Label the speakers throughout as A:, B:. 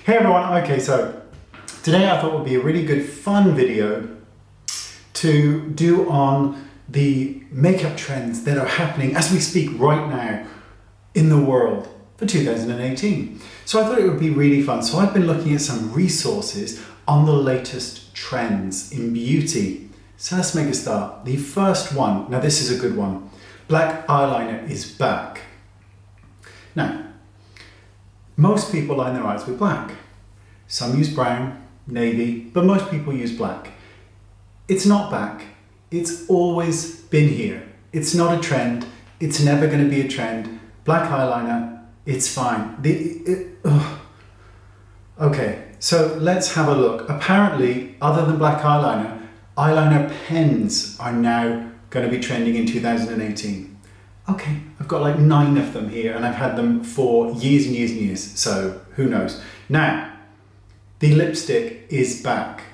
A: Hey everyone, okay, so today I thought it would be a really good fun video to do on the makeup trends that are happening as we speak right now in the world for 2018. So I thought it would be really fun. So I've been looking at some resources on the latest trends in beauty. So let's make a start. The first one, now this is a good one. Black eyeliner is back. Now, most people line their eyes with black. Some use brown, navy, but most people use black. It's not back. It's always been here. It's not a trend. It's never going to be a trend. Black eyeliner, it's fine. Okay, so let's have a look. Apparently, other than black eyeliner, eyeliner pens are now going to be trending in 2018. Okay, I've got like 9 of them here and I've had them for years and years and years, so who knows. Now, the lipstick is back.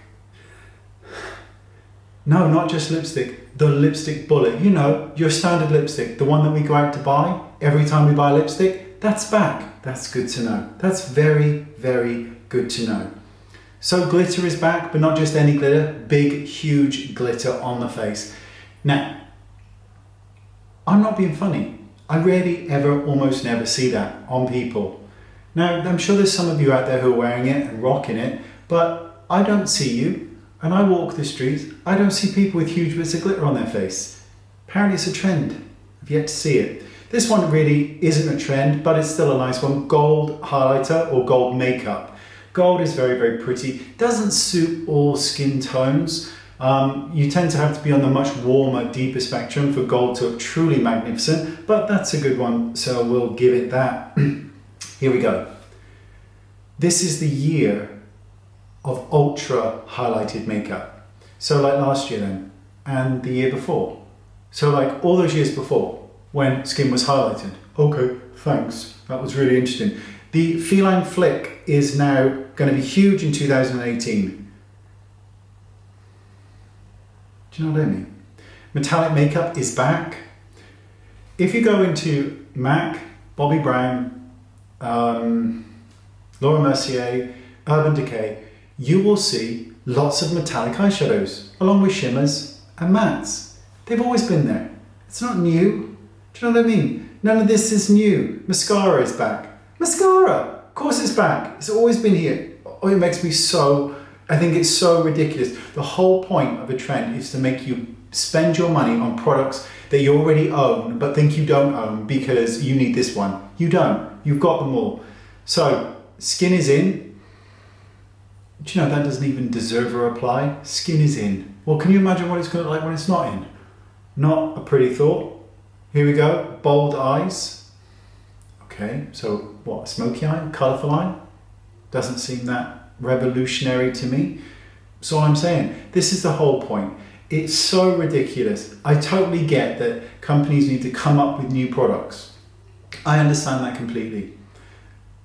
A: No, not just lipstick, the lipstick bullet. You know, your standard lipstick, the one that we go out to buy every time we buy lipstick, that's back. That's good to know. That's very, very good to know. So glitter is back, but not just any glitter, big, huge glitter on the face. Now, I'm not being funny. I rarely ever, almost never see that on people. Now, I'm sure there's some of you out there who are wearing it and rocking it, but I don't see you. And I walk the streets, I don't see people with huge bits of glitter on their face. Apparently it's a trend. I've yet to see it. This one really isn't a trend, but it's still a nice one. Gold highlighter or gold makeup. Gold is very, very pretty. Doesn't suit all skin tones. You tend to have to be on the much warmer, deeper spectrum for gold to look truly magnificent, but that's a good one, so we'll give it that. Here we go. This is the year of ultra highlighted makeup. So like last year then, and the year before. So like all those years before, when skin was highlighted. Okay, thanks, that was really interesting. The feline flick is now going to be huge in 2018. Do you know what I mean? Metallic makeup is back. If you go into MAC, Bobbi Brown, Laura Mercier, Urban Decay, you will see lots of metallic eyeshadows, along with shimmers and mattes. They've always been there. It's not new. Do you know what I mean? None of this is new. Mascara is back. Mascara, of course it's back. It's always been here. Oh, it makes me so... I think it's so ridiculous. The whole point of a trend is to make you spend your money on products that you already own but think you don't own because you need this one. You don't. You've got them all. So, skin is in. Do you know that doesn't even deserve a reply? Skin is in. Well, can you imagine what it's going to look like when it's not in? Not a pretty thought. Here we go. Bold eyes. Okay, so what? Smoky eye? Colourful eye? Doesn't seem that revolutionary to me. So I'm saying, this is the whole point. It's so ridiculous. I totally get that companies need to come up with new products. I understand that completely.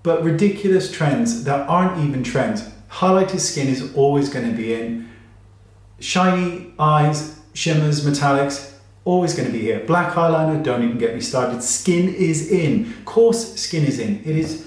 A: But ridiculous trends that aren't even trends. Highlighted skin is always going to be in. Shiny eyes, shimmers, metallics, always going to be here. Black eyeliner, don't even get me started. Skin is in. Of course, skin is in. It is...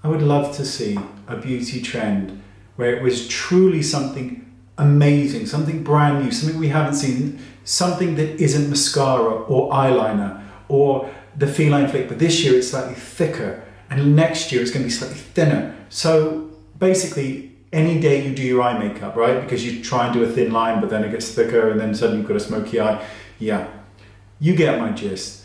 A: I would love to see a beauty trend where it was truly something amazing, something brand new, something we haven't seen, something that isn't mascara or eyeliner or the feline flick, but this year it's slightly thicker and next year it's going to be slightly thinner. So basically any day you do your eye makeup, right? Because you try and do a thin line, but then it gets thicker and then suddenly you've got a smoky eye. Yeah, you get my gist.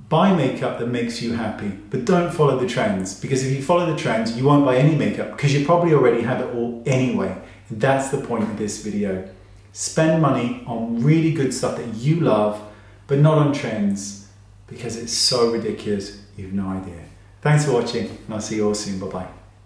A: Buy makeup that makes you happy, but don't follow the trends, because if you follow the trends, you won't buy any makeup because you probably already have it all anyway. And that's the point of this video. Spend money on really good stuff that you love, but not on trends, because it's so ridiculous, you've no idea. Thanks for watching, and I'll see you all soon. Bye-bye.